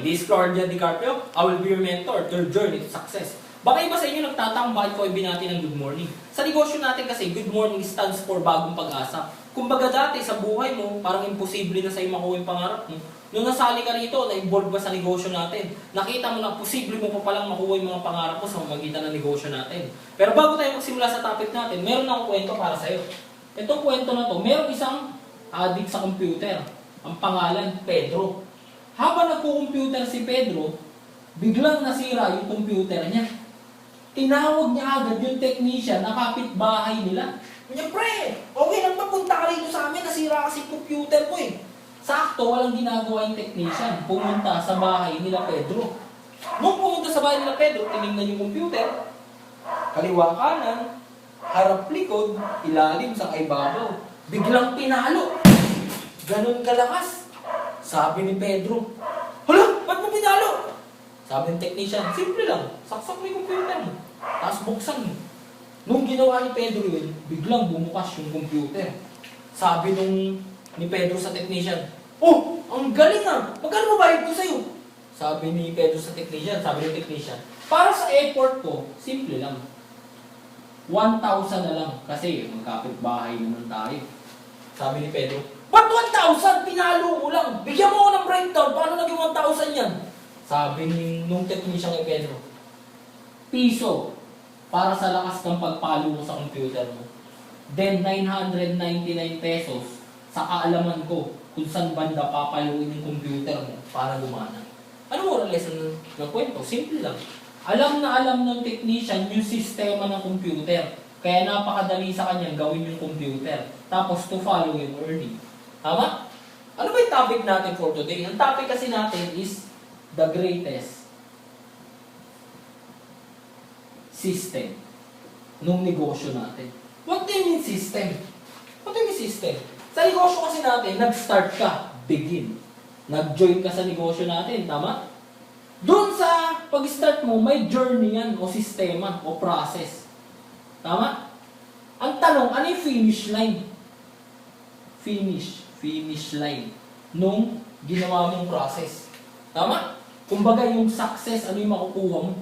This is Claudia DiCarpio. I will be your mentor to your journey to success. Baka iba sa inyo nagtatanong bakit ko ibinati ng good morning. Sa negosyo natin kasi, good morning stands for bagong pag-asa. Kumbaga dati sa buhay mo, parang imposible na sa'yo makuha yung pangarap mo. Nung nasali ka rito, na-involve ka sa negosyo natin, nakita mo na posible mo pa palang makuha yung mga pangarap mo sa pamamagitan ng negosyo natin. Pero bago tayo magsimula sa topic natin, meron akong kwento para sa'yo. Itong kwento na to, meron isang addict sa computer. Ang pangalan, Pedro. Habang nagko-computer si Pedro, biglang nasira yung computer niya. Tinawag niya agad yung technician na kapitbahay nila. Niya, pre, okay lang papunta ka rito sa amin, nasira kasi computer ko eh. Sakto, walang ginagawa yung technician. Pumunta sa bahay nila Pedro. Nung pumunta sa bahay nila Pedro, tinignan yung computer, kaliwa kanan, harap likod, ilalim sa kaibabaw. Biglang pinalo. Ganon kalakas. Sabi ni Pedro, hala, ba't mo pinalo? Sabi ng technician, simple lang, saksak mo yung computer mo. Tapos buksan mo. Nung ginawa ni Pedro yun, biglang bumukas yung computer. Sabi ni Pedro sa technician, oh, ang galing ah! Magkano mabayad ko sa'yo? Sabi ni Pedro sa technician, sabi ng technician, para sa effort ko, simple lang. 1,000 na lang, kasi magkapit-bahay naman tayo. Sabi ni Pedro, ba't 1,000? Pinalo ko lang. Bigyan mo ako ng breakdown, paano naging 1,000 yan? Sabi nung technician kay Pedro, piso para sa lakas ng pagpalo mo sa computer mo. Then 999 pesos sa kaalaman ko kung saan banda papaluin yung computer mo para gumana. Ano mo ang lesson ng kwento? Simple lang. Alam na alam ng technician yung sistema ng computer. Kaya napakadali sa kanya gawin yung computer. Tapos to follow yung earning. Tama? Ano ba yung topic natin for today? Ang topic kasi natin is the greatest system nung negosyo natin. What do you mean system? What do you mean system? Sa negosyo kasi natin, nag-start ka, begin. Nag-join ka sa negosyo natin, tama? Doon sa pag-start mo, may journey yan, o sistema, o process. Tama? Ang tanong, ano yung finish line? Finish line nung ginawa mong process. Tama? Kumbaga yung success, ano yung makukuha mo?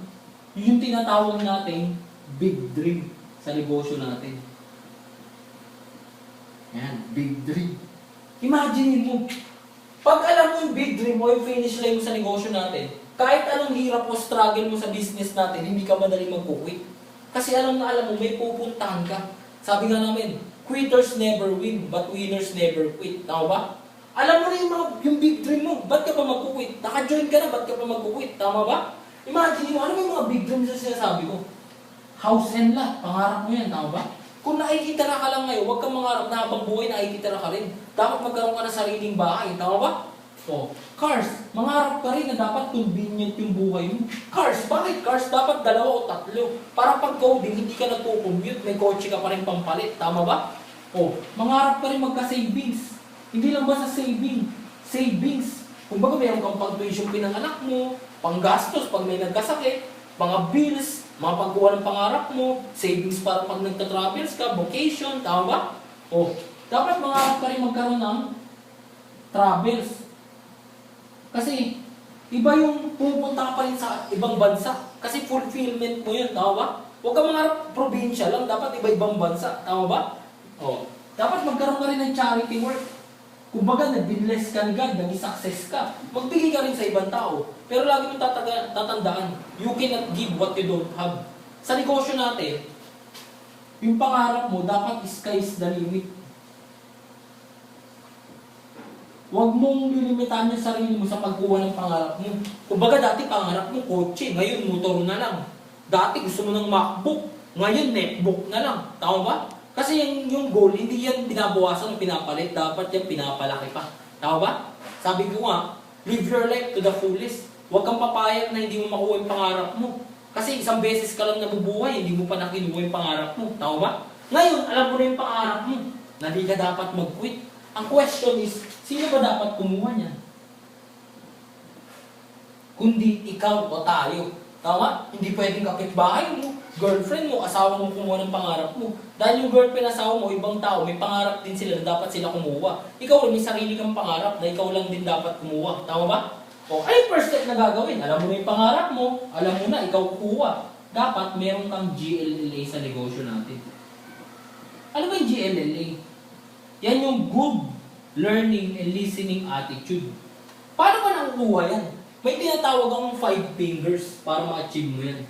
Yung tinatawag natin big dream sa negosyo natin. Yan, big dream. Imagine mo, pag alam mo yung big dream o yung finish line mo sa negosyo natin, kahit anong hirap o struggle mo sa business natin, hindi ka madali mag-quit. Kasi alam na alam mo, may pupuntahan ka. Sabi nga namin, quitters never win, but winners never quit. Tama ba? Alam mo na yung big dream mo, ba't ka pa mag-quit? Naka-join ka na, ba't ka pa mag-quit? Tama ba? Imagine mo, ano yung mga big dreams na sinasabi ko? House and lot, pangarap mo yan, tama ba? Kung nakikitira ka lang ngayon, huwag kang mangarap na habang buhay nakikitira ka rin. Dapat magkaroon ka ng sariling bahay, tama ba? O, cars, mangarap ka rin na dapat convenient yung buhay mo. Cars, bakit cars? Dapat 2 o 3. Para pag coding, hindi ka nagpo-commute, may kotse ka pa rin pampalit, tama ba? O, mangarap ka rin magka-savings. Hindi lang ba sa savings. Kung baga mayroon kang pag-tuition ng anak mo, panggastos pag may nagkasakit, mga bills, mga pagkuha ng pangarap mo, savings para pag nagta-travels ka, vacation, tama ba? O, dapat mangarap ka rin magkaroon ng travels. Kasi, iba yung pupunta ka pa rin sa ibang bansa. Kasi fulfillment mo yun, tama ba? Huwag ka mangarap probinsya lang, dapat iba-ibang bansa, tama ba? O, dapat magkaroon ka rin ng charity work. Kumbaga, nag-bless ka ni God, naging success ka. Magbigay ka rin sa ibang tao. Pero lagi mong tatandaan, you cannot give what you don't have. Sa negosyo natin, yung pangarap mo, dapat sky's the limit. Huwag mong lilimitahan yung sarili mo sa pagkuha ng pangarap mo. Kumbaga, dati pangarap mo, kotse. Ngayon, motor na lang. Dati gusto mo ng MacBook. Ngayon, netbook na lang. Tama ba? Kasi yung goal, hindi yan binabawasan o pinapalit. Dapat yan pinapalaki pa. Tama ba? Sabi ko nga, live your life to the fullest. Huwag kang papayag na hindi mo makuha yung pangarap mo. Kasi isang beses ka lang nabubuhay, hindi mo pa nakinuha yung pangarap mo. Tama ba? Ngayon, alam mo na yung pangarap mo. Na di ka dapat mag-quit. Ang question is, sino ba dapat kumuha niyan? Kundi ikaw o tayo. Tama? Hindi pwedeng kapitbahay mo, girlfriend mo, asawa mo kumuha ng pangarap mo. Dahil yung girlfriend, asawa mo, ibang tao, may pangarap din sila na dapat sila kumuha. Ikaw rin, may sarili kang pangarap na ikaw lang din dapat kumuha. Tama ba? O, ano yung first step na gagawin? Alam mo na yung pangarap mo, alam mo na, ikaw kuha. Dapat meron kang GLLA sa negosyo natin. Ano ba yung GLLA? Yan yung good learning and listening attitude. Paano ba nakukuha yan? May tinatawag akong 5 fingers para ma-achieve mo yan.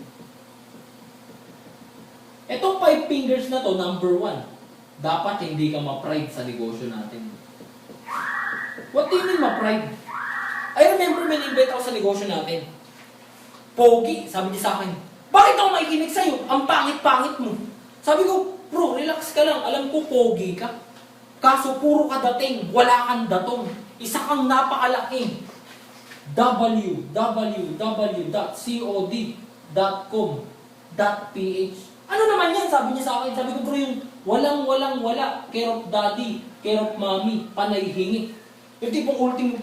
Itong 5 fingers na to, number 1, dapat hindi ka ma-pride sa negosyo natin. What do you mean ma-pride? I remember may invite ako sa negosyo natin. Pogi, sabi niya sa akin, bakit ako makikinig sa'yo? Ang pangit-pangit mo. Sabi ko, bro, relax ka lang. Alam ko, pogi ka. Kaso puro ka dating, wala kang datong. Isa kang napakalaking. www.cod.com.ph. Ano naman yan? Sabi niya sa akin. Sabi ko, bro, yung walang-wala. Care of daddy, care of mommy, panay hingi. Yung tipong ultimo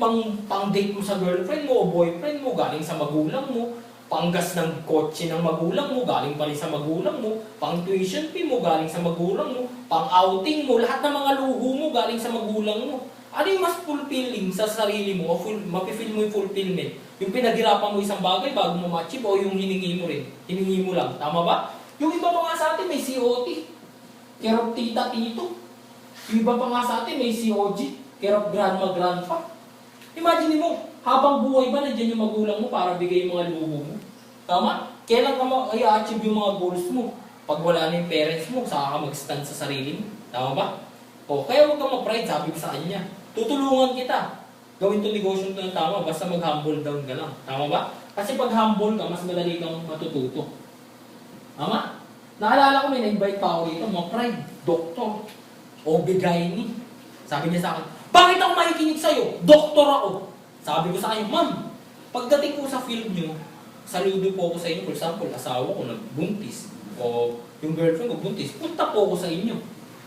pang-date mo sa girlfriend mo o boyfriend mo, galing sa magulang mo, panggas ng kotse ng magulang mo, galing pa rin sa magulang mo, pang-tuition fee mo, galing sa magulang mo, pang-outing mo, lahat ng mga luho mo, galing sa magulang mo. Ano yung mas fulfilling sa sarili mo o mapifeel mo yung fulfillment? Yung pinaghirapan mo isang bagay bago mo ma-achieve o yung hiningi mo rin? Hiningi mo lang. Tama ba? Yung iba pa nga sa atin may COT. Care of tita, tito. Yung iba pa nga sa atin may COG. Care of grandma, grandpa. Imagine mo, habang buhay ba nandiyan yung magulang mo para bigay yung mga luho mo? Tama? Kailan ka i-achieve yung mga goals mo? Pag wala na yung parents mo, saka ka mag-stand sa sarili mo. Tama ba? O, kaya huwag kang ma-pride, sabi ko sa kanya. Tutulungan kita. Gawin to negosyo ito ng tama, basta mag-humble down ka lang. Tama ba? Kasi pag humble ka, mas madali kang matututo. Tama? Naalala ko may na-invite pa ako dito, mga pride, doktor, o bigay ni. Sabi niya sa akin, bakit ako makikinig sa'yo? Doktor ako. Sabi ko sa kanya, ma'am, pagdating ko sa field nyo, saludo po ako sa inyo. For example, asawa ko nagbuntis, o yung girlfriend ko buntis, punta po ako sa inyo.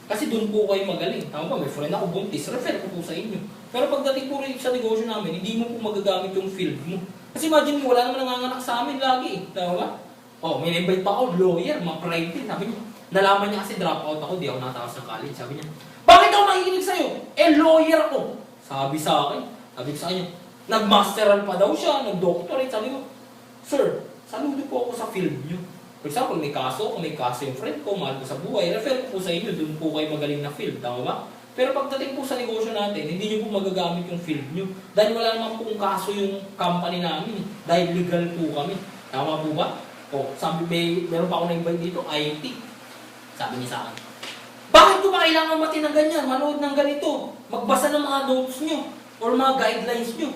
Kasi doon po kayo magaling. Tama ba? May friend ako buntis, refer ko po sa inyo. Pero pagdating po rin sa negosyo namin, hindi mo po magagamit yung field mo. Kasi imagine mo, wala naman nanganganak sa amin lagi eh. Tama ba? Oh, may invite pa ako, lawyer, ma-pride din. Sabi niya, nalaman niya kasi drop out ako, di ako natapos ng college. Sabi niya, bakit ako makikinig sa'yo? Lawyer ako. Sabi sa akin, sabi ko sa kanya, nag-masteral pa daw siya, nag-doctorate. Sabi ko, sir, saludo po ako sa field niyo. For example, may kaso yung friend ko, mahal ko sa buhay, refer ko po sa inyo, doon po kayo magaling na field, tama ba? Pero pagdating po sa negosyo natin, hindi nyo po magagamit yung field nyo. Dahil wala naman pong kaso yung company namin, dahil legal po kami. Tama po ba? O, sabi, meron pa ako na-invite dito, IT. Sabi niya sa akin, bakit ko ba kailangan mati ng ganyan, manood ng ganito, magbasa ng mga notes nyo, or mga guidelines nyo?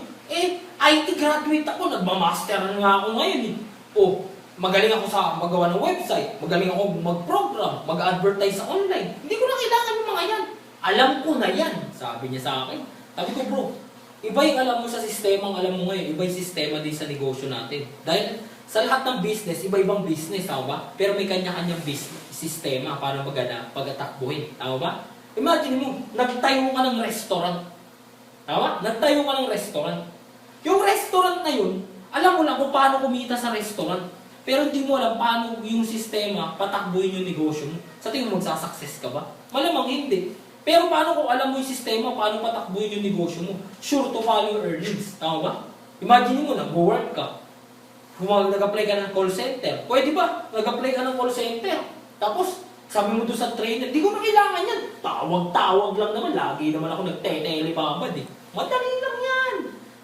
IT graduate ako, nagmamaster na nga ako ngayon eh. O, magaling ako sa magawa ng website, magaling ako mag-program, mag-advertise sa online. Hindi ko na kailangan yung mga yan. Alam ko na yan, sabi niya sa akin. Sabi ko, bro, iba yung alam mo sa sistema ang alam mo ngayon, iba yung sistema din sa negosyo natin. Dahil sa lahat ng business, iba-ibang business, tama ba? Pero may kanya-kanyang business, sistema para pag-atakbuhin, tama ba? Imagine mo, nagtayo ka ng restaurant. Tama? Nagtayo ka ng restaurant. Yung restaurant na yun, alam mo lang kung paano kumita sa restaurant. Pero hindi mo alam paano yung sistema patakbuhin yung negosyo mo. Sa tingin mo, magsasucess ka ba? Malamang hindi. Pero paano kung alam mo yung sistema, paano patakbuhin yung negosyo mo? Sure to follow your earnings. Tama ba? Imagine mo, nag-work ka. Nag-apply ka ng call center. Pwede ba? Nag-apply ka ng call center. Tapos, sabi mo doon sa trainer, di ko na kailangan yan. Tawag-tawag lang naman. Lagi naman ako nagte-telebabad eh. Madali lang yan.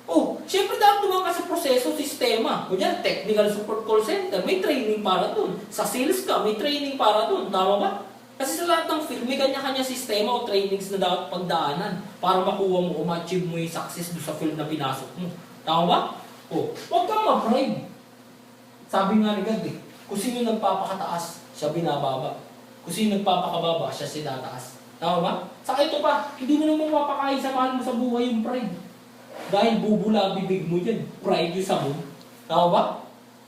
Oh, syempre dapat naman ka sa proseso, sistema. Kunyari, technical support call center, may training para dun. Sa sales ka, may training para dun. Tama ba? Kasi sa lahat ng field, may kanya-kanya sistema o trainings na dapat pagdaanan para makuha mo o ma-achieve mo yung success doon sa field na pinasok mo. Tama ba? Oh, huwag kang ma-pride. Sabi nga ni God eh, kung sino nagpapakataas, siya binababa. Kung sino nagpapakababa, siya sinataas. Tama ba? Saka ito pa, hindi mo naman mapakain sa mahal mo sa buhay yung pride. Dahil bubula bibig mo dyan. Pride yung sabon. Tama ba?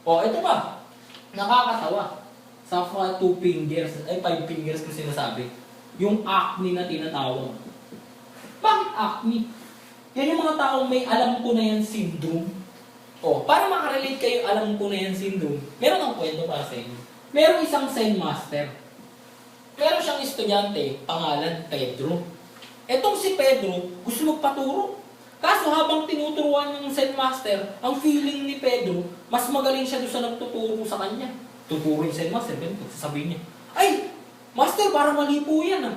O, ito pa. Nakakatawa. Sa 2 fingers, 5 fingers ko sinasabi. Yung acne na tinatawag. Bakit acne? Yan yung mga taong may alam ko na yan syndrome. O, para makarelate kayo alam ko na yan syndrome, meron akong kwento para sa inyo. Meron isang Zen master. Meron siyang estudyante, pangalan Pedro. Etong si Pedro, gusto magpaturo. Kaso habang tinuturuan yung Zen Master, ang feeling ni Pedro, mas magaling siya doon sa nagtuturo sa kanya. Tuturo yung Zen Master, ganito, sasabihin niya, "Ay, Master, para mali po yan ah.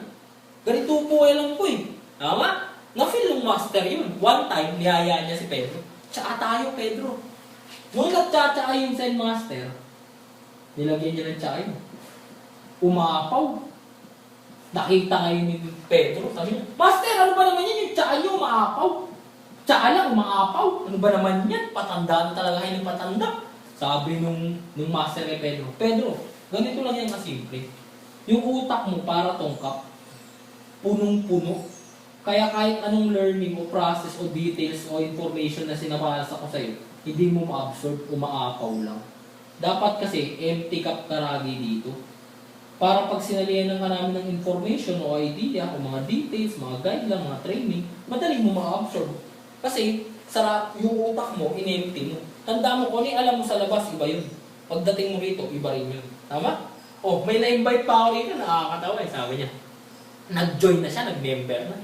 Ganito po alam ko eh." Tama? Na-feel ng Master yun. One time, niyaya niya si Pedro. "Tsaa tayo, Pedro." Nung nagtsatsaa yung Zen Master, nilagyan niya ng tsaa yun. Umapaw. Nakita ngayon ni Pedro, sabi niya, "Master, ano ba naman yan? Yung tsaa niyo umaapaw. Tsaa lang, umaapaw. Ano ba naman yan? Patanda na talaga kayo ng patanda." Sabi nung Master kay Pedro, "Pedro, ganito lang yan kasimple. Yung utak mo para tongkap. Punong-puno. Kaya kahit anong learning o process o details o information na sinapasa ko sa'yo, hindi mo ma-absorb o maapaw lang. Dapat kasi empty cup ka lagi dito. Para pag sinalihan ka namin ng information o idea o mga details, mga guideline, mga training, madali mo ma-absorb. Kasi yung utak mo, in-empty mo. Tanda mo kung ano yung alam mo sa labas, iba yun. Pagdating mo rito, iba rin yun. Tama? Oh, may na-invite pa ako rito, nakakatawa eh, sabi niya. Nag-join na siya, nag-member na.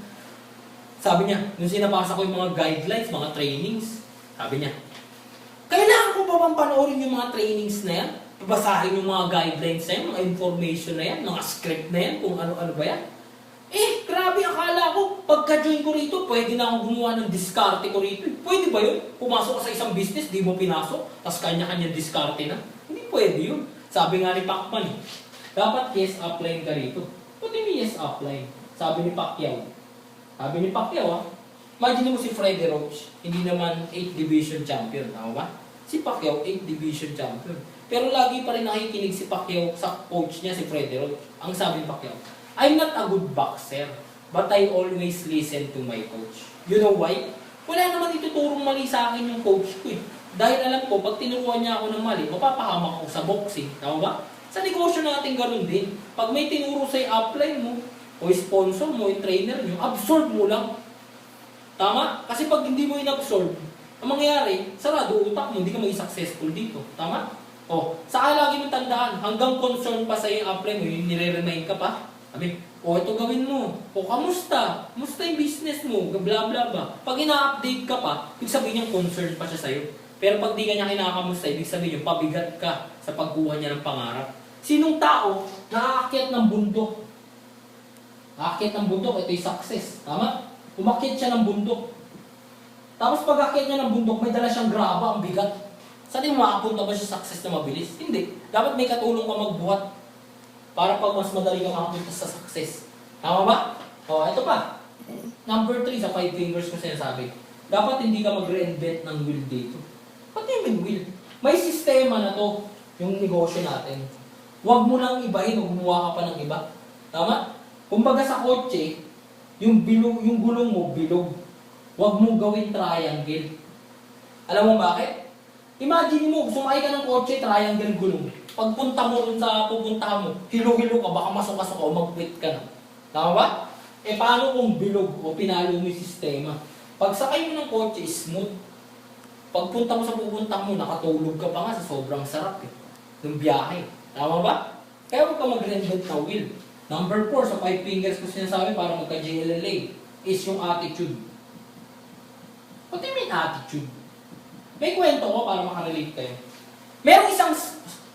Sabi niya, nung sinabasa ko yung mga guidelines, mga trainings, sabi niya, "Kailangan ko pa bang panoorin yung mga trainings na yan? Basahin yung mga guidelines na yan, mga information na yan, mga script na yan, kung ano-ano ba yan?" Eh, grabe, akala ko, pagka-join ko rito, pwede na akong gumawa ng diskarte ko rito. Pwede ba yun? Pumasok ka sa isang business, di mo pinasok, tapos kanya-kanya diskarte na. Hindi pwede yun. Sabi nga ni Pacman, dapat yes, upline ka rito. Pwede mo yes, upline. Sabi ni Pacquiao. Sabi ni Pacquiao, imagine mo si Freddie Roach, hindi naman 8th Division champion, tama ba? Si Pacquiao, 8th Division champion. Pero lagi pa rin nakikinig si Pacquiao sa coach niya, si Freddie Roach. Ang sabi ni Pacquiao, "I'm not a good boxer, but I always listen to my coach." You know why? Wala naman ituturong mali sa akin yung coach ko eh. Dahil alam ko, pag tinuruan niya ako ng mali, mapapahamak ako sa boxing. Tama ba? Sa negosyo natin ganun din. Pag may tinuro sa'yo upline mo, o sponsor mo, yung trainer nyo, absorb mo lang. Tama? Kasi pag hindi mo in-absorb, ang mangyayari, sarado utak mo, hindi ka maging successful dito. Tama? O, saka lagi mong tandaan, hanggang concern pa sa'yo yung upline mo, yung nire-remind ka pa. Sabi, "O, ito gawin mo. O, kamusta? Kamusta yung business mo? Bla bla bla." Pag ina-update ka pa, ibig sabihin yung concern pa siya sa'yo. Pero pag di ka niya kinakamusta, ibig sabihin yung pabigat ka sa pagkuha niya ng pangarap. Sinong tao nakaakyat ng bundok? Aakyat ng bundok, ito yung success. Tama? Umakyat siya ng bundok. Tapos pag akyat niya ng bundok, may dala siyang graba, ang bigat. Saan yung makapunta ba siya success na mabilis? Hindi. Dapat may katulong ka magbuhat para pag mas madali ka makapunta sa success. Tama ba? O, ito pa. Number 3 sa 5 fingers ko sinasabi. Dapat hindi ka mag-reinvent ng wheel dito. Pati yung wheel. May sistema na to, yung negosyo natin. Huwag mo lang ibahin o gumawa ka pa ng iba. Tama? Kumbaga sa kotse, yung gulong mo, bilog. Huwag mong gawin triangle. Alam mo bakit? Imagine mo, sumakay ka ng kotse, triangle gulong. Pagpunta mo rin sa pupuntahan mo, hilo-hilo ka, baka masok-masok ka o mag-quit ka na. Tama ba? Eh paano kung bilog o pinalo mo yung sistema? Pag sakay mo ng kotse, smooth. Pagpunta mo sa pupuntahan mo, nakatulog ka pa nga sa sobrang sarap eh. Ng biyahe. Tama ba? Kaya huwag ka mag-reinvent na wheel. Number 4 sa 5 fingers ko sinasabi para magka-JLLA is yung attitude. What do you mean attitude? May kwento ko para makarelate kayo. Merong isang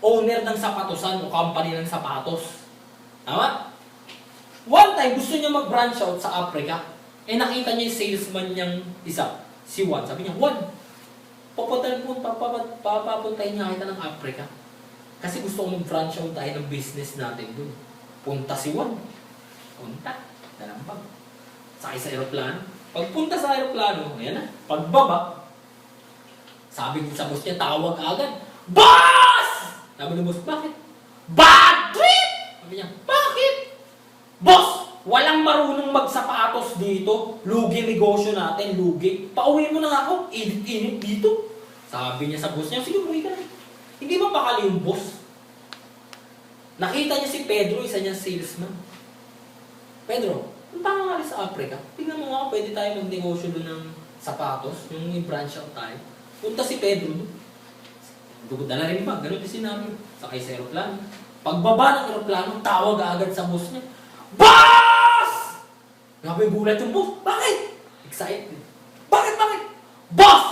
owner ng sapatosan o company ng sapatos. Tama? One time, gusto niya mag-branch out sa Africa. Eh nakita niya yung salesman niyang isa, si Juan. Sabi niya, "Juan, papapuntahin niya kita ng Africa. Kasi gusto ko mag-branch out tayo ng business natin dun." Punta si Juan. Punta. Dalampag. Sakay sa aeroplano. Pagpunta sa aeroplano, ayan na. Pagbaba, sabi sa boss niya, tawag agad, "Boss!" Sabi ng boss, "Bakit?" "Bad trip!" Sabi niya, "Bakit?" "Boss, walang marunong magsapatos dito. Lugi negosyo natin, lugi. Pauwi mo na ako, init-init dito." Sabi niya sa boss niya, "Sige, umuwi ka na." Hindi ba pakali yung boss? Nakita niya si Pedro, isa niyang salesman. "Pedro, punta ka nga sa Africa. Tingnan mo nga, pwede tayo magnegosyo doon ng sapatos, yung branch out tayo." Punta si Pedro doon. Dala rin ba? Ganun din sinabi. Sakay sa aeroplano. Pagbaba ng aeroplano, tawag agad sa boss niya, "Boss!" Grabe gulat yung boss. "Bakit?" Excited. Bakit? Boss!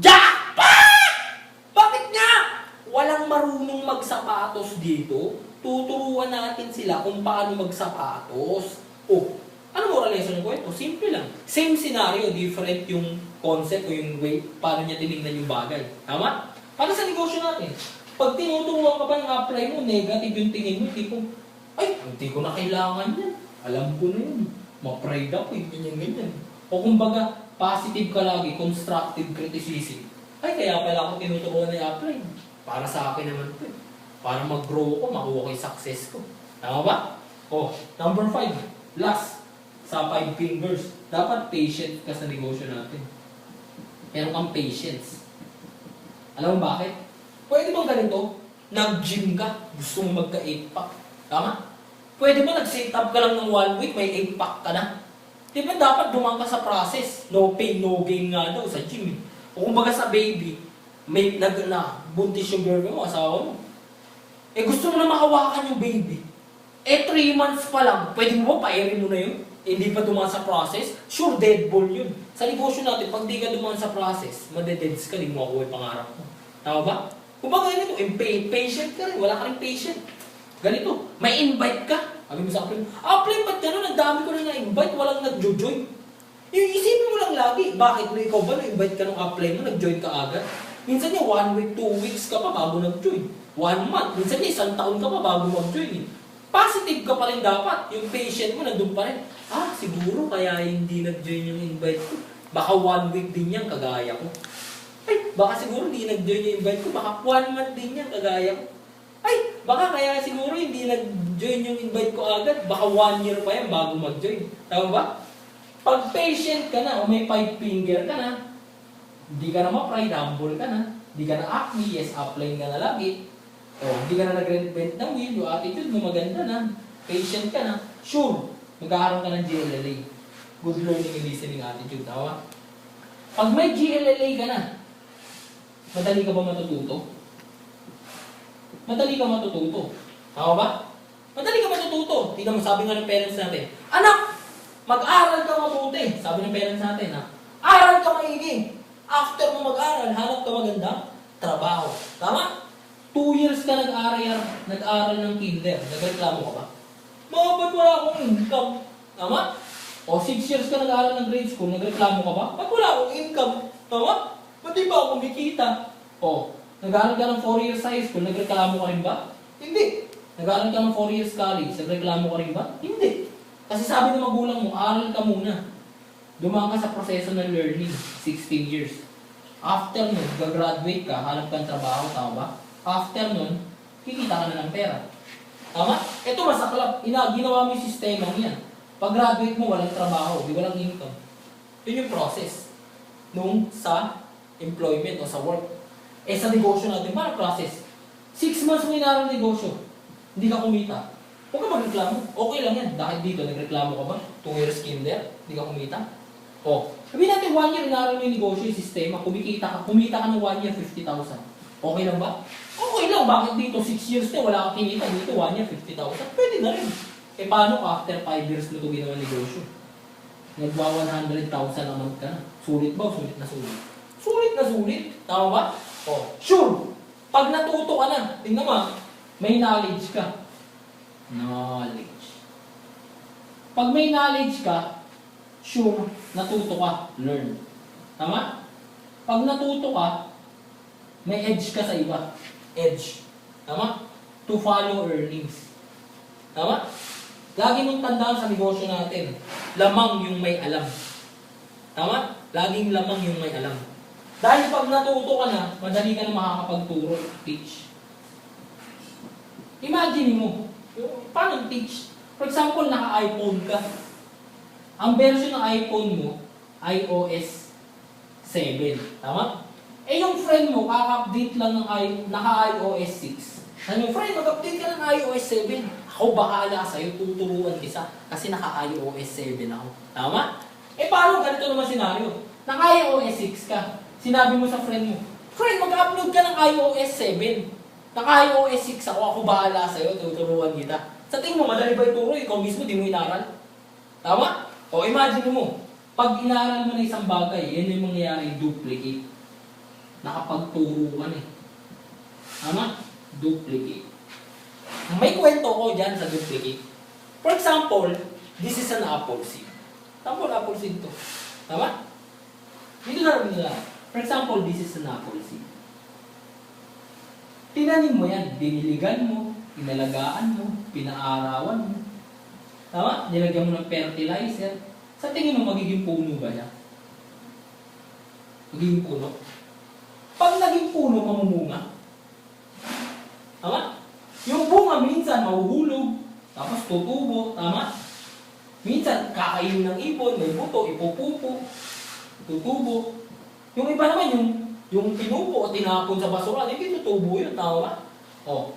Jackpot! Bakit nga? Walang marunong magsapatos dito. Tuturuan natin sila kung paano magsapatos. Oh, ano moral lesson ng kwento? Simple lang. Same scenario, different yung concept o yung way paano niya tinignan yung bagay. Tama? Para sa negosyo natin. Pag tinuturuan ka ba ng apply mo, negative yung tingin mo, tipo, ay, hindi ko na kailangan yan. Alam ko na yun. Ma-pride ako, ganyan. O kumbaga, positive ka lagi, constructive criticism. Ay, kaya pala ako tinuturuan na i-apply. Para sa akin naman ito. Para mag-grow ko, makuha ko yung success ko. Tama ba? O, number 5. Last. Sa 5 fingers. Dapat patient ka sa negosyo natin. Meron kang patience. Alam mo bakit? Pwede bang ganito? Nag-gym ka, gusto mo magka-8-pack. Tama? Pwede ba nag-set up ka lang ng 1 week, may 8-pack ka na? Di ba dapat dumang ka sa process? No pain, no gain nga daw sa gym. O kumbaga sa baby, may buntis yung girl mo, asawa mo. Eh gusto mo na makawakan yung baby. Eh 3 months pa lang, pwede mo ba pairin mo na yun? Eh, hindi pa dumaan sa process? Sure, dead ball yun. Sa negosyo natin, pag di ka dumaan sa process, madededs ka, di mo makuha yung pangarap mo. Tama ba? Kung ba ganito, patient ka rin, wala ka rin patient. Ganito, may invite ka. Sabi mo sa apply, ba't gano'n? Ang dami ko na na-invite, walang nag-join. Isipin mo lang lagi, bakit mo ikaw ba na-invite ka ng apply mo, nag-join ka agad? Minsan niya 1 week, 2 weeks ka pa bago nag-join. 1 month, minsan niya 1 taon ka pa bago mag-join. Positive ka pa rin dapat, yung patient mo nandun pa rin. Siguro kaya hindi nag-join yung invite ko. Baka 1 week din yan, kagaya ko. Ay, baka siguro hindi nag-join yung invite ko, baka 1 month din yan, kagaya ko. Ay, baka kaya siguro hindi nag-join yung invite ko agad, baka 1 year pa yan bago mag-join. Tama ba? Pag patient ka na, o may 5 finger ka na, hindi ka na ma-pride, humble ka na, hindi ka na acme, yes, upline ka na lagi, o hindi ka na nag-reinvent ng wheel, yung attitude mo maganda na, patient ka na, sure, magkakaroon ka ng GLLA. Good learning and listening attitude, tama? Pag may GLLA ka na, madali ka ba matututo? Madali ka matututo. Tama ba? Madali ka matututo. Tingnan mo, sabi nga ng parents natin, anak, mag-aral ka mabuti. Sabi ng parents natin, aral ka maigi. After mo mag-aral, hanap ka maganda, trabaho. Tama? 2 years ka nag-aral ng kinder. Nagreklamo ka ba? Ba't wala akong income? Tama? O 6 years ka nag-aral ng grade school, nagreklamo ka ba? Ba't wala akong income? Tama? Ba't di ba ako kumikita? O, nag-aral ka ng 4 years high school, nagreklamo ka rin ba? Hindi. Nag-aral ka ng 4 years college, nagreklamo ka rin ba? Hindi. Kasi sabi ng magulang mo, aral ka muna. Dumaan ka sa proseso ng learning, 16 years. After nun, gagraduate ka, hanap kang trabaho, tama ba? After nun, kikita ka na ng pera. Tama? Ito masaklap, ginawa mo yung sistema niyan. Pag graduate mo, walang trabaho, walang income. Yun yung process. Nung sa employment o sa work. Sa negosyo natin, paano process? 6 months mo inaral negosyo, hindi ka kumita. Huwag ka magreklamo. Okay lang yan. Dahil dito, nagreklamo ka ba? 2 years kinder, hindi ka kumita. Sabihin natin 1 year inaral mo yung negosyo, yung sistema, kumita ka ng 1 year, 50,000. Okay lang ba? Okay lang. Bakit dito 6 years na wala kang kinita? Dito 1 year, 50,000. Pwede na rin. Paano after 5 years mo ito ginawa negosyo? Nagwa 100,000 a month ka na. Sulit ba? Sulit na sulit. Sulit na sulit. Tama ba? Sure. Pag natuto ka na, tingnan mo, may knowledge ka. Knowledge. Pag may knowledge ka, sure, natuto ka, learn. Tama? Pag natuto ka, may edge ka sa iba. Edge. Tama? To follow earnings. Tama? Lagi mong tandaan sa negosyo natin, lamang yung may alam. Tama? Laging lamang yung may alam. Dahil pag natuto ka na, madali ka na makakapagturo, teach. Imagine mo, paano teach? For example, naka-iPhone ka. Ang version ng iPhone mo, iOS 7. Tama? Yung friend mo, kaka-update lang ng naka-iOS 6. Ano yung friend, mag-update ka ng iOS 7. Ako bahala sa'yo, tuturuan isa. Kasi naka-iOS 7 ako. Tama? Paano ganito naman senaryo? Naka-iOS 6 ka. Sinabi mo sa friend mo, friend, mag-upload ka ng iOS 7. Naka-iOS 6 ako bahala sa'yo, tuturuan kita. Sa tingin mo, madali ba ituro? Ikaw mismo, di mo inaral. Tama? Imagine mo. Pag inaral mo na isang bagay, yan yung mangyayari duplicate. Nakapagturo ka na eh. Tama? Duplicate. May kwento ko dyan sa duplicate. For example, this is an apple seed. Sample apple seed to. Tama? Dito na rin nila. For example, this is an apple seed. Tinanim mo yan. Diniligan mo, inalagaan mo, pinaarawan mo. Tama? Nilagyan mo ng fertilizer. Sa tingin mo, magiging puno ba siya? Magiging puno? Pag naging puno, mamumunga. Tama? Yung bunga minsan mahuhulog, tapos tutubo, tama? Minsan kakainin ng ibon, may buto, ipupupo, tutubo. Yung iba naman, yung pinupo o tinapon sa basura, hindi tutubo yun, tama ba? O,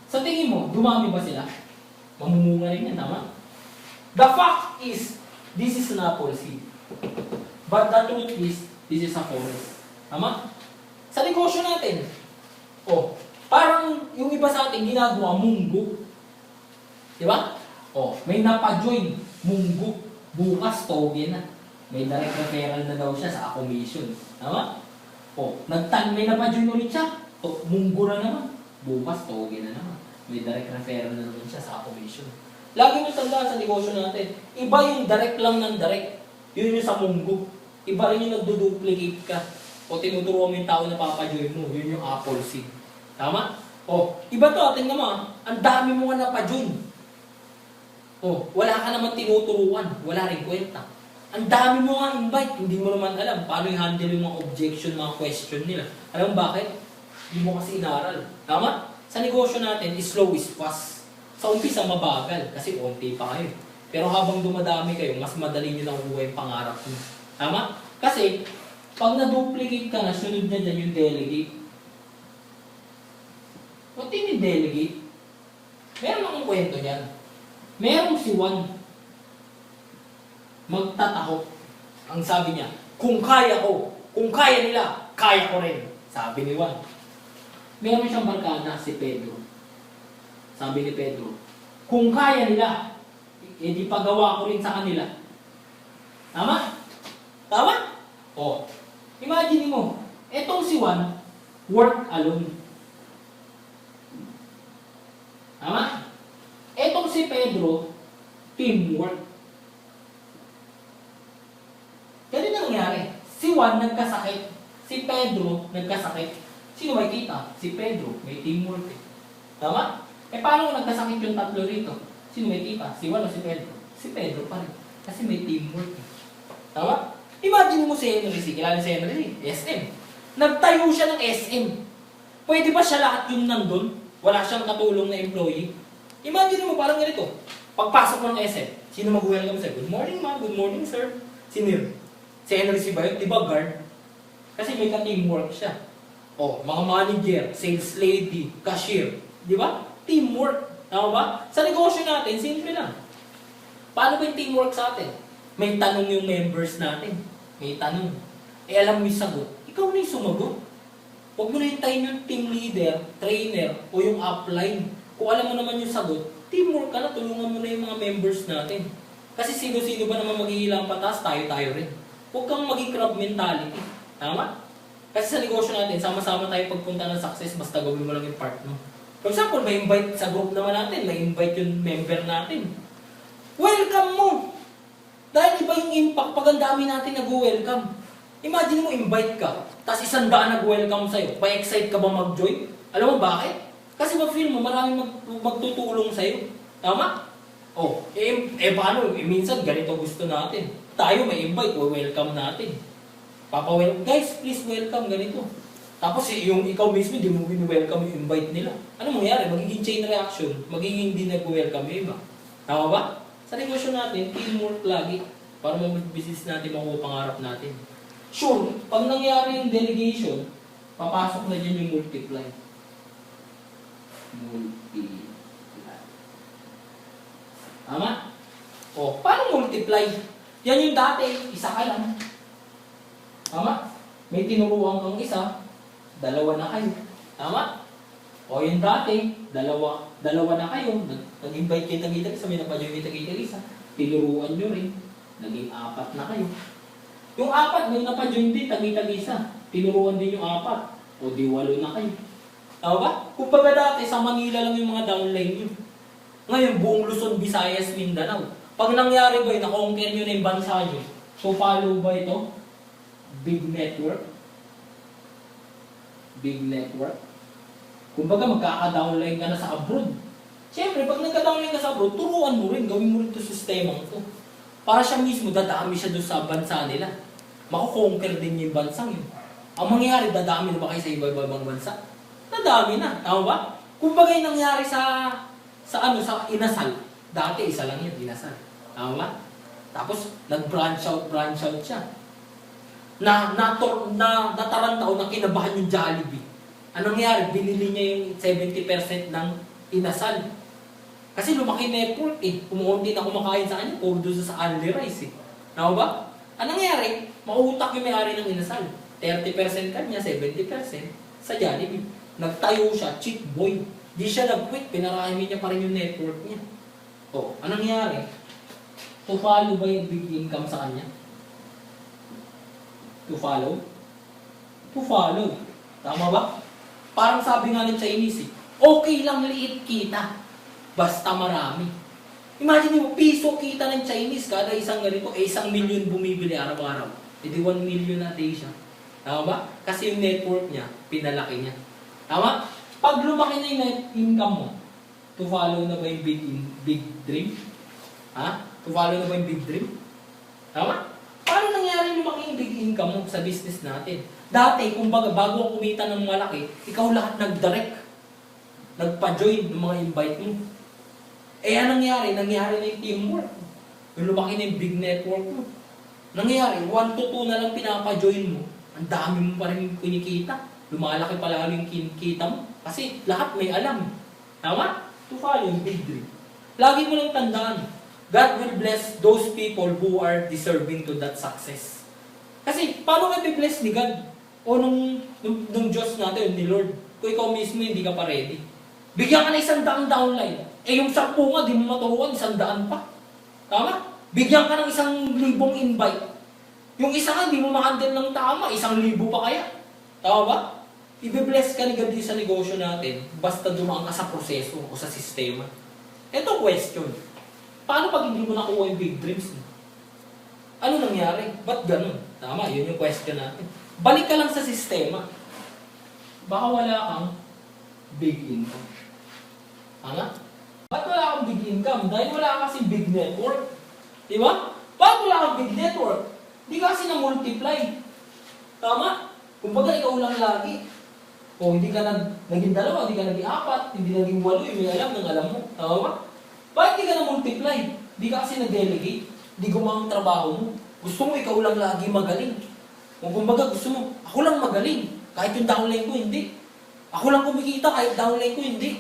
sa tingin mo, dumami ba sila? Mamumunga rin yan, tama? The fact is, this is an apple seed. But the truth is, this is a forest. Tama? Sa negosyo natin, parang yung iba sa atin ginagawa munggo. Di ba? May napajoin, munggo. Bukas, toge na. May direct referral na daw siya sa commission. Tama? May napajoin ulit siya. Munggo na naman. Bukas, toge na naman. May direct referral na naman siya sa commission. Lagi mo tandaan sa negosyo natin, iba yung direct lang ng direct. Yun yung sa munggo. Iba rin yung nagdo-duplicate ka. O tinuturuan mo yung tao na papajoin mo. Yun yung apple seed. Tama? Iba to, tingnan mo, ang dami mo nga napajoin. Wala ka naman tinuturuan. Wala rin kwenta. Ang dami mo nga invite. Hindi mo naman alam paano i-handle yung mga objection, mga question nila. Alam mo bakit? Hindi mo kasi inaral. Tama? Sa negosyo natin, slow is fast. Sa umpisa, mabagal kasi konti pa kayo. Pero habang dumadami kayo, mas madali nyo nakukuha yung pangarap nyo. Tama? Kasi, pag na-duplicate ka na, sunod na dyan yung delegate. What do you mean delegate? Meron akong kwento niyan. Merong si Juan magtataho. Ang sabi niya, kung kaya ko, kung kaya nila, kaya ko rin. Sabi ni Juan. Meron siyang barkada, si Pedro. Sabi ni Pedro, kung kaya nila, edi pagawa ko rin sa kanila. Tama? Tama? Imagine mo, etong si Juan, work alone. Tama? Etong si Pedro, teamwork. Ganun ang nangyari. Si Juan nagkasakit. Si Pedro nagkasakit. Sino may kita? Si Pedro. May teamwork eh. Tama? Paano nagkasakit yung tatlo rito? Sino may kita? Si Juan o si Pedro? Si Pedro pa rin. Kasi may teamwork eh. Tama? Imagine mo si Henry C. Kilala si Henry C. SM. Nagtayo siya ng SM. Pwede ba siya lahat yung nandun? Wala siyang katulong na employee? Imagine mo parang ganito. Pagpasok mo ng SM, sino mag-welcome sa'yo? Good morning ma'am, good morning sir. Sino yun? Si Henry C. ba yun? Di ba guard? Kasi may ka-teamwork siya. Mga manager, sales lady, cashier. Di ba? Teamwork. Tama ba? Sa negosyo natin, simple lang. Paano ba yung teamwork sa atin? May tanong yung members natin. May tanong. Alam mo yung sagot. Ikaw na yung sumagot. Huwag mo na hintayin yung team leader, trainer, o yung upline. Kung alam mo naman yung sagot, teamwork ka na, tulungan mo na yung mga members natin. Kasi sino-sino ba naman maghihilang patas, tayo-tayo rin. Huwag kang maging crab mentality. Tama? Kasi sa negosyo natin, sama-sama tayo pagpunta ng success, basta gawin mo lang yung part mo. For example, may invite sa group naman natin, may invite yung member natin. Welcome mo! Dahil iba yung impact pag ang dami natin nag-welcome. Imagine mo, invite ka, tapos 100 nag-welcome sa'yo. Pa-excite ka ba mag-join? Alam mo bakit? Kasi ma-feel mo, maraming magtutulong sa'yo. Tama? Paano? Minsan ganito gusto natin. Tayo may invite, welcome natin. Papa-welcome, guys, please welcome, ganito. Tapos yung ikaw mismo, di mo welcome yung invite nila. Ano mangyayari? Magiging chain reaction, magiging di nag-welcome yung iba. Tama ba? Sa negosyo natin, teamwork lagi para mag-business natin, makuha pangarap natin. Sure, pag nangyari yung delegation, papasok na dyan yung multiply. Multiply. Tama? Paano multiply? Yan yung dati, isa ka lang. Tama? May tinuruan kang isa, dalawa na kayo. Tama? Yung dati, dalawa na kayo. Nag-invite kita-kita isa, may napadyo kita-kita isa. Tinuruan nyo rin. Naging 4 na kayo. Yung 4, may napa-join din, tagi-tagisa. Tinuruan din yung 4. O di 8 na kayo. Tama ba? Kung baga dati, sa Manila lang yung mga downline nyo. Ngayon, buong Luzon, Visayas, Mindanao. Pag nangyari ba yun, na-conquer nyo na yung bansa nyo, so follow ba ito? Big network? Big network? Kung baga, magkaka-downline ka na sa abroad. Siyempre, pag nagka-downline ka sa abroad, turuan mo rin, gawin mo rin ito sistema ito. Para siya mismo, dadami siya doon sa bansa nila. Mako-conquer din yung bansang yun. Ang mangyayari, dadami na ba kayo sa iba-ibang bansa? Dadami na. Tama ba? Kung bagay nangyari sa inasal. Dati, isa lang yun, inasal. Tama ba? Tapos, nag-branch out siya. Natarantaw na kinabahan yung Jollibee. Anong nangyari? Binili niya yung 70% ng inasal. Kasi lumaki network eh. Kumukunti na kumakain sa kanya, puro doon sa only rice eh. Tama ba? Anong nangyari? Mautak yung may-ari ng inasal. 30% kanya, 70% sa Jollibee. Nagtayo siya, cheat boy. Di siya nag-quit, pinarami niya pa rin yung network niya. O, anong nangyari? To follow ba yung big income sa kanya? To follow? To follow. Tama ba? Parang sabi nga ng Chinese okay lang liit kita, basta marami. Imagine mo, piso kita ng Chinese, kada isang ganito, 1 million bumibili araw-araw. E di 1 million na day siya. Tama ba? Kasi yung network niya, pinalaki niya. Tama? Pag lumaki na yung net income mo, to follow na ba yung big dream? Ha? To follow na ba yung big dream? Tama? Paano nangyari lumaki yung big income mo sa business natin? Dati, kung bago ako kumita ng malaki, ikaw lahat nag-direct. Nagpa-join ng mga invite mo. Eh, anong nangyari? Nangyari na yung teamwork. Yung lumaki na yung big network mo. Nangyari, 1 to 2 na lang pinapa-join mo. Ang dami mo pa rin kinikita. Lumalaki pala yung kinikita mo. Kasi lahat may alam. Tama? To follow yung big dream. Lagi mo lang tandaan, God will bless those people who are deserving to that success. Kasi, paano ka i-bless ni God? O nung Diyos natin, ni Lord, kung ikaw mismo hindi ka pa ready. Bigyan ka na 100 downline. Eh yung 10 nga, di mo maturuan, 100 pa. Tama? Bigyan ka ng 1,000 invite. Yung isa nga, di mo makandil ng tama, 1,000 pa kaya. Tama ba? I-bless ka ni God sa negosyo natin, basta dumaan ka sa proseso o sa sistema. Ito question. Paano pag hindi mo nakuha yung big dreams mo? Ano nangyari? Ba't ganun? Tama, yun yung question natin. Balik ka lang sa sistema. Baka wala kang big income. Tama? Ba't wala kang big income? Dahil wala kang kasi big network. Di ba? Ba't wala kang big network? Di kasi na-multiply. Tama? Kung baga ikaw lang lagi. O hindi ka naging 2, hindi ka naging 4, hindi naging 8, may alam mo. Tama ba? Bakit hindi ka na-multiply? Hindi ka kasi nag-delegate. Hindi gumang trabaho mo. Gusto mo ikaw lang lagi magaling. Kung kumbaga gusto mo, ako lang magaling. Kahit yung downline ko, hindi. Ako lang kumikita, kahit downline ko, hindi.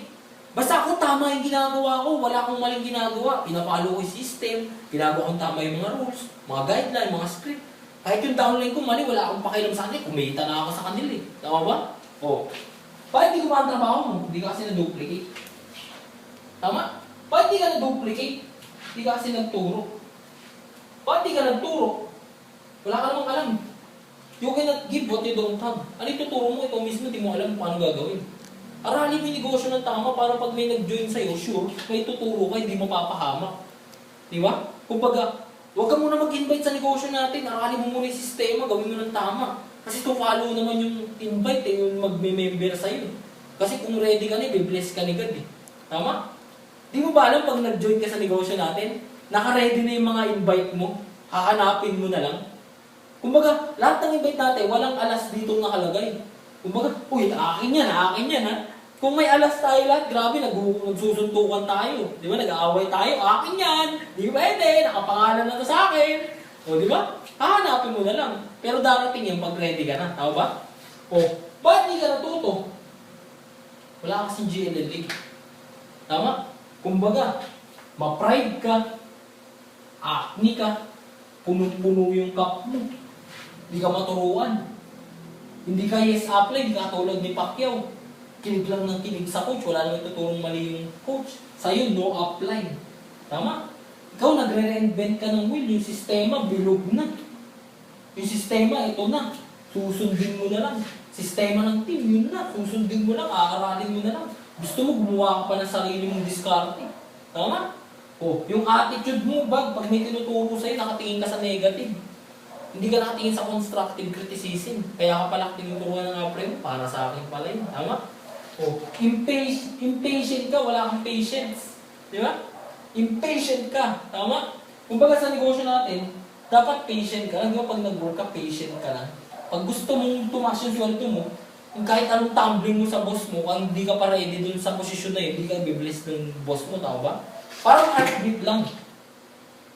Basta ako tama yung ginagawa ko, wala akong maling ginagawa. Pinapalo ko yung system, ginagawa kong tama yung mga rules, mga guideline, mga script. Kahit yung downline ko, mali, wala akong pakialam sa kanila. Kumita na ako sa kanila eh. Tama ba? O. Bakit hindi gumang trabaho mo? Hindi ka kasi na-duplicate. Tama? Bakit hindi ka na-duplicate? Hindi ka kasi nagturo. Bakit hindi ka nagturo? Wala ka namang alam. You cannot give what you don't have. Ano ituturo mo? Ikaw mismo, hindi mo alam kung ano gagawin. Aralin mo yung negosyo ng tama para pag may nag-join sa'yo, sure, may tuturo ka, hindi mo papahamak. Di ba? Kumbaga, huwag ka muna mag-invite sa negosyo natin. Aralin mo muna yung sistema, gawin mo ng tama. Kasi to follow naman yung invite, yung mag-member sa'yo. Kasi kung ready ka na, i-bless ka ni God eh. Tama? Di mo ba alam pag nag-join ka sa negosyo natin, naka-ready na yung mga invite mo, hahanapin mo na lang. Kumbaga, lahat ng invite natin, walang alas ditong nakalagay. Kumbaga, uy, akin yan ha. Kung may alas tayo lahat, grabe, nagsusuntukan tayo. Di ba, nag-aaway tayo, akin yan. Di pwede, nakapangalan na to sa akin. O, di ba? Hahanapin mo na lang. Pero darating yan pag ready ka na. Tama ba? O, bakit di ka natuto? Wala kasing GLLA. Tama? Kumbaga, ma-pride ka, acne ka, punong-puno yung cup mo. Hindi ka maturuan. Hindi ka yes apply, hindi ka tulad ni Pacquiao. Kinig lang ng kinig sa coach, wala naman tuturong mali yung coach. Sa'yo, no apply. Tama? Ikaw, nagre-reinvent ka ng wheel, yung sistema, bilog na. Yung sistema, ito na. Susundin mo na lang. Sistema ng team, yun na. Susundin mo lang, aaralin mo na lang. Gusto mo, gumawa ka pa ng sarili mong diskarte. Tama? O, yung attitude mo, pag may tinuturo sa'yo, nakatingin ka sa negative. Hindi ka nakatingin sa constructive criticism. Kaya ka pala tinuturuan ng apre mo, para sa akin pala yun. Tama? O, impatient ka, wala kang patience. Di ba? Impatient ka. Tama? Kumbaga sa negosyo natin, dapat patient ka. Di ba pag nag-work ka, patient ka lang. Pag gusto mong tumaas yung sweldo mo, kung kahit anong tumbling mo sa boss mo, kung hindi ka pa ready dun sa posisyon na yun, hindi ka bibless ng boss mo, tama ba? Parang heartbeat lang.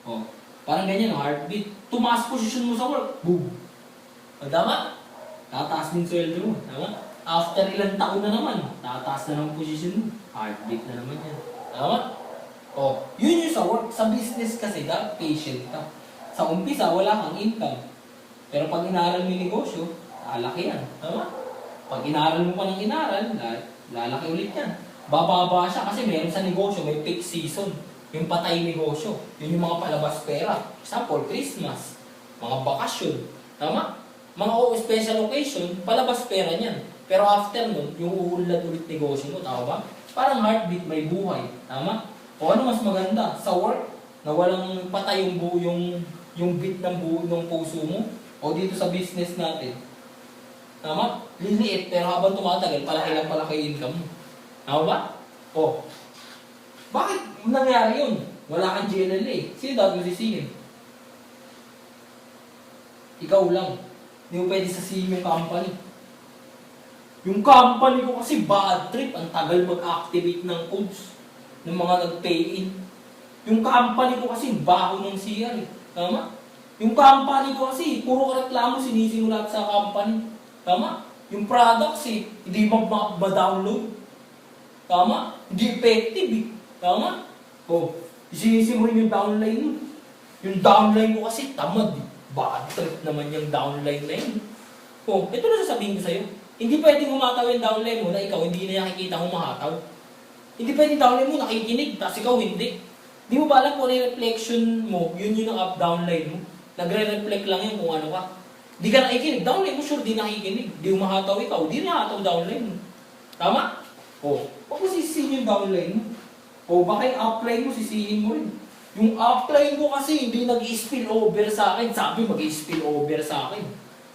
O, parang ganyan, heartbeat. Tumaas posisyon mo sa work, boom. O, tama? Tataas din sweldo mo, tama? After ilang taon na naman, tataas na ng posisyon mo. Heartbeat na naman yan. Tama? O, yun yung sa work. Sa business kasi, dapat patient ka. Sa umpisa, wala kang income. Pero pag inaral mo yung negosyo, lalaki yan. Tama? Pag inaral mo pa ng inaral, lalaki ulit yan. Bababa siya kasi meron sa negosyo, may peak season. Yung patay negosyo. Yun yung mga palabas pera. Example, Christmas, mga bakasyon. Tama? Mga special occasion, palabas pera niyan. Pero after nun, yung uulad ulit negosyo mo, tama ba? Parang heartbeat, may buhay. Tama? O ano mas maganda? Sa work, na walang patay yung beat ng puso mo, o dito sa business natin. Tama? Liliit, pero habang tumatagal, palaki lang palaki yung income mo. Tama ba? O, bakit nangyari yun? Wala kang GLLA. Sino dapat sisihin? Ikaw lang. Hindi mo pwede sasihin yung company. Yung company ko kasi bad trip. Ang tagal mag-activate ng codes ng mga nag-pay-in. Yung company ko kasi baho ng CR. Tama? Yung company ko kasi puro reklamo sinisimulat sa company. Tama? Yung products hindi ma-download. Tama? Hindi effective eh. Tama? O, sinisimurin yung downline mo. Yung downline ko kasi tamad eh. Bad trip naman yung downline na yun. O, ito na sasabihin ko sa'yo. Hindi pwedeng humataw yung downline mo na ikaw hindi na nakikita humahataw. Hindi pwedeng downline mo nakikinig, tapos ikaw hindi. Di mo ba alam kung ano yung reflection mo, yun yung up-downline mo. Nagre-reflect lang yun kung ano ka. Di ka nakikinig, downline mo sure di nakikinig. Di humahataw ikaw, di nahataw downline mo. Tama? O, huwag mo sisihin yung downline mo. O, baka yung upline mo, sisihin mo rin. Yung upline ko kasi hindi nag-spill over sa akin. Sabi mag-spill over sa akin.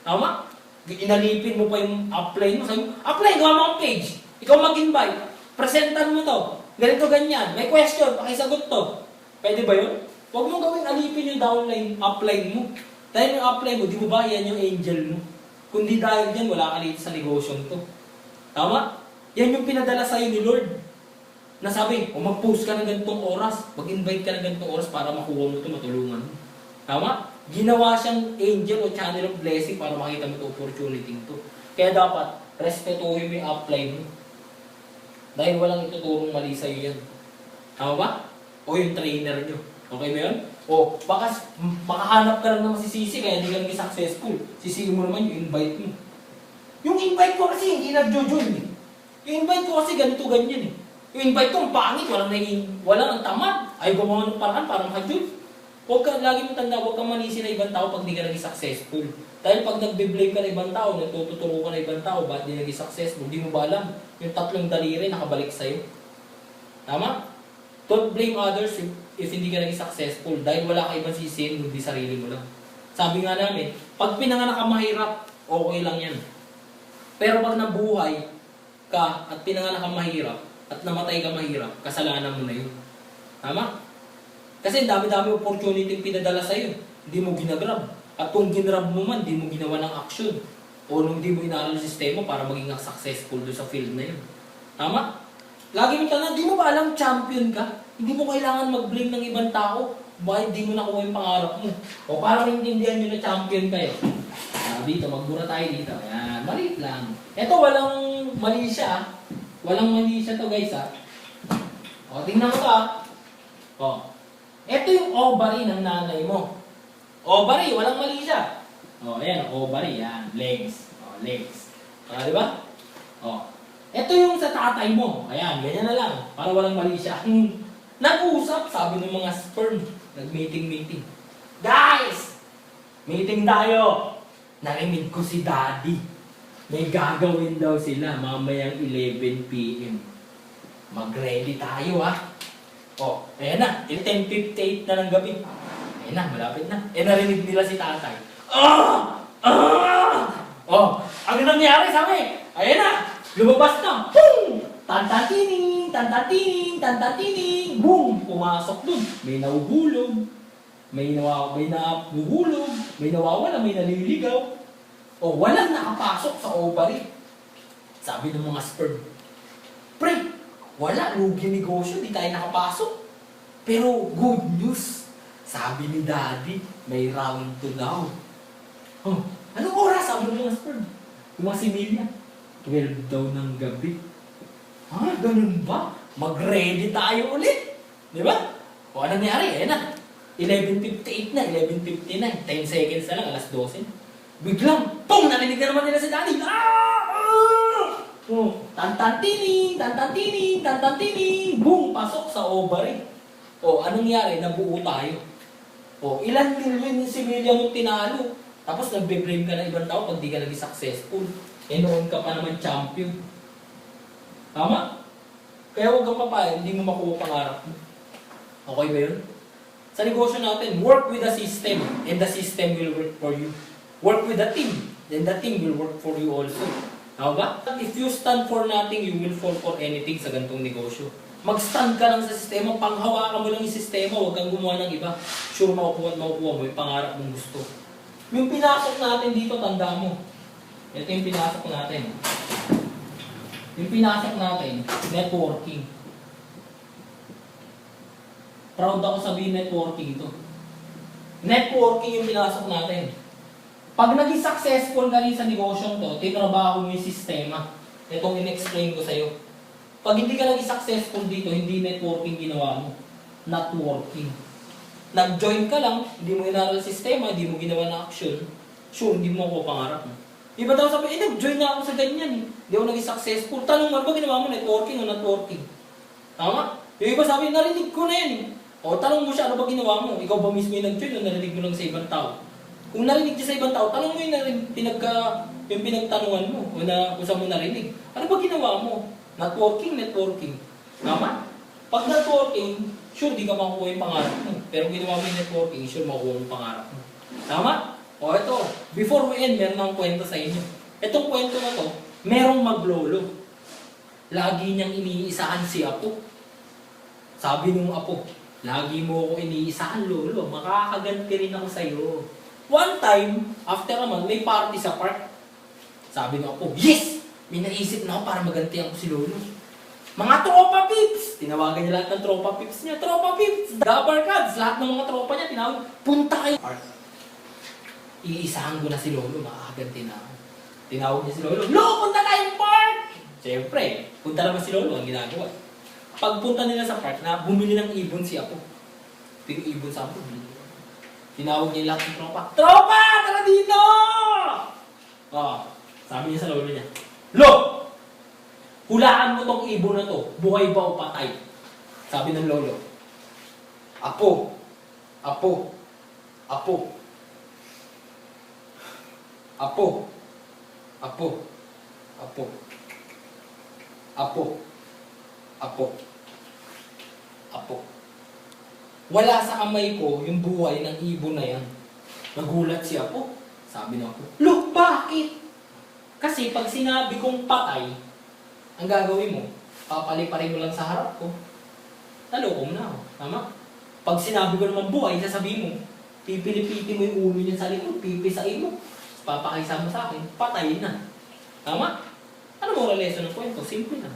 Tama? Inalipin mo pa yung upline mo. Sabi mo, upline, gawa mo ang page. Ikaw mag-invite. Presentan mo to. Ganito ganyan. May question, pakisagot to. Pwede ba yun? Huwag mong gawin alipin yung downline, upline mo. Dahil yung upline mo, di mo ba yan yung angel mo? Kundi dahil dyan, wala ka dito sa negosyo to. Tama? Yan yung pinadala sa'yo ni Lord. Nasabi, mag-post ka ng ganitong oras, mag-invite ka ng ganitong oras para makuha mo ito, matulungan mo. Tama? Ginawa siyang angel o channel of blessing para makita mo ito opportunity to. Kaya dapat, respetuhin mo yung upline mo. Dahil walang ituturong mali sa'yo yan. Tama ba? O yung trainer nyo. Okay ba yun? O, baka makahanap ka lang ng masisisi kaya hindi ka naging successful. Sisihin mo naman yung invite mo. Yung invite ko kasi hindi nagjo-join eh. Yung invite ko kasi ganito ganyan eh. Yung invite ko ang pangit, walang ang tamad. Ay gumawa ng paraan para maka-join. Huwag ka, lagi mo tanda, huwag kang manisi na ibang tao pag di ka naging successful. Dahil pag nagbe-blame ka na ibang tao, nagtututuro ka na ibang tao, ba't di naging successful, di mo ba alam, yung tatlong daliri nakabalik sa'yo. Tama? Don't blame others if hindi ka naging successful dahil wala ka ibang sisihin, hindi sarili mo lang. Sabi nga namin, pag pinanganak ka mahirap, okay lang yan. Pero pag nabuhay ka at pinanganak ka mahirap at namatay ka mahirap, kasalanan mo na yun. Tama? Kasi dami-dami opportunity yung pinadala sa'yo. Hindi mo ginagrab. At kung ginrab mo man, hindi mo ginawa ng action. O nung hindi mo inaaral yung sistema para maging successful doon sa field na yun. Tama? Lagi mo tanong, di mo ba alam champion ka? Hindi mo kailangan mag-blame ng ibang tao. Bakit di mo nakuha yung pangarap mo? O para maintindihan nyo na champion kayo. Dito, magbura tayo dito. Ayan, maliit lang. Ito, walang mali siya. Walang mali siya to guys ha. O, tingnan mo to ha. O, ito yung ovary ng nanay mo. Ovary, walang mali siya. O, ayan, ovary, yan. Legs. O, legs. O, di ba? O, ito yung sa tatay mo. Ayan, ganyan na lang. Para walang mali siya. Nag-usap, sabi ng mga sperm. Nag-meeting. Guys! Meeting tayo! narinig ko si Daddy. May gagawin daw sila mamayang 11 p.m. Mag-ready tayo Oh, ayan na. 10:58 na ng gabi. Ayan na, malapit na. Narinig nila si tatay. Oh, ang nangyari sa amin. Ayan na. Lumabas na. Boom! Tantantining, tantantining, tantantining. Boom! Pumasok dun. May nahuhulog. May nahuhulog. May nawawala, may naliligaw. O, walang nakapasok sa ovary. Sabi ng mga sperm, pre, wala, lugi negosyo, di tayo nakapasok. Pero good news, sabi ni Daddy, may round 2 daw. Oh, anong oras? Sabi ng mga sperm. Yung mga similya, 12 daw ng gabi. Ganun ba? Mag-ready tayo ulit. Di ba? O, anong nangyari? Ayan na. 11:58 na, 11:59. 10 seconds na lang, alas 12. Biglang, pong! Narinig na naman nila si Daddy. Tantantining, tantantining, tantantining. Boom! Pasok sa ovary. Anong nangyari? Nabuo tayo. Ilan million yung similya mong tinalo. Tapos nagbe-blame ka ng ibang tao pag di ka naging successful. Noon ka pa naman champion. Tama? Kaya huwag kang papayag, hindi mo makuha pangarap mo. Okay ba yun? Sa negosyo natin, work with the system and the system will work for you. Work with the team, then the team will work for you also. Tama ba? If you stand for nothing, you will fall for anything sa ganitong negosyo. Mag-stand ka lang sa sistema, panghawakan mo lang yung sistema, huwag kang gumawa ng iba. Sure, makukuha mo yung pangarap mong gusto. Yung pinasok natin dito, tanda mo. Ito yung pinasok natin. Yung pinasok natin, networking. Proud ako sabihin networking ito. Networking yung pinasok natin. Pag naging successful ka rin sa negosyong to, tinrabaho mo yung sistema. Itong in-explain ko sa'yo. Pag hindi ka naging successful dito, hindi networking ginawa mo. Not working. Nag-join ka lang, hindi mo inaral sistema, hindi mo ginawa na action, sure, hindi mo ako pangarap mo. Iba daw sabi, nag-join na ako sa ganyan eh. Hindi ako naging successful. Tanong mo, ba ginawa mo networking o not working? Tama? Yung iba sabi, narinig ko na yan eh. Tanong mo siya, ano ba ginawa mo? Ikaw ba mismo yung nag-join o narinig mo lang sa ibang tao? Kung narinig niya sa ibang tao, tanong mo yung pinagtanungan mo o kung saan mo narinig. Ano ba ginawa mo? Networking. Tama? Pag networking, sure di ka makukuha yung pangarap mo. Pero kung ginawa mo yung networking, sure makukuha yung pangarap mo. Tama? Ito. Before we end, meron akong kwento sa inyo. Itong kwento na to, merong maglolo. Lagi niyang iniisahan si Apo. Sabi nung Apo, lagi mo ako iniisahan, lolo. Makakaganti rin ako sa'yo. One time, after naman, may party sa park. Sabi ng Apo, yes! May naisip na ako para magantihan ko si lolo. Mga tropa pips! Tinawagan niya lahat ng tropa pips niya. Tropa pips! Gabbar cards! Lahat ng mga tropa niya, tinawag, punta kayo. Iisahan ko na si lolo, makakaganti na ako. Tinawag niya si lolo, Lo, punta tayong park! Siyempre, punta naman si lolo, ang ginagawa. Pagpunta nila sa park, na bumili ng ibon si Apo. Yung ibon sa Apo, tinawag niya lahat ng tropa, Tropa! Tara dito! Sabi niya sa lolo niya, Lo! Hulaan mo tong ibon na to, buhay ba o patay? Sabi ng lolo, Apo, Apo, Apo, Apo, Apo, Apo, Apo, Apo, Apo. Wala sa kamay ko yung buhay ng ibon na yan. Nagulat si Apo. Sabi ng Apo, Look, bakit? Kasi pag sinabi kong patay, ang gagawin mo, papaliparin mo lang sa harap ko, naloko mo na ako. Tama? Pag sinabi ko naman buhay, sasabihin mo, pipili-piti mo yung ulo niya sa likod, pipisain mo, papakaisa mo sa akin, patayin na. Tama? Ano moral lesson ng kwento? Simple na.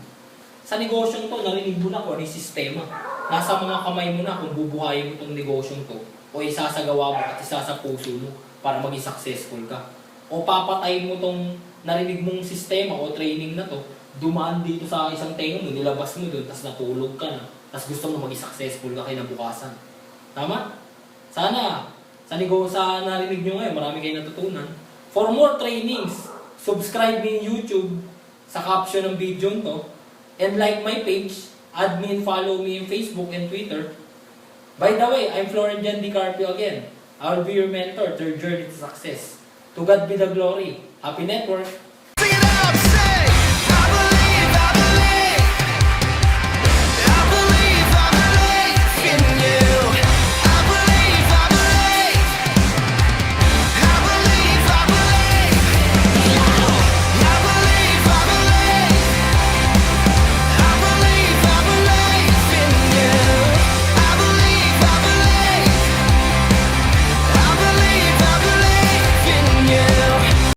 Sa negosyong to, narinig mo na kung ano yung sistema. Nasa mga kamay mo na kung bubuhayin mo itong negosyong to, o isasagawa mo at isa sa puso mo para maging successful ka. O papatayin mo itong narinig mong sistema o training na to, dumaan dito sa isang tenga mo, nilabas mo doon, tapos natulog ka na, tapos gusto mo maging successful ka kinabukasan. Tama? Sana, sa narinig nyo ngayon, marami kayong natutunan. For more trainings, subscribe me in YouTube sa caption ng video to, and like my page, add me and follow me in Facebook and Twitter. By the way, I'm Florian Jan Di Carpio again. I will be your mentor to your journey to success. To God be the glory. Happy network!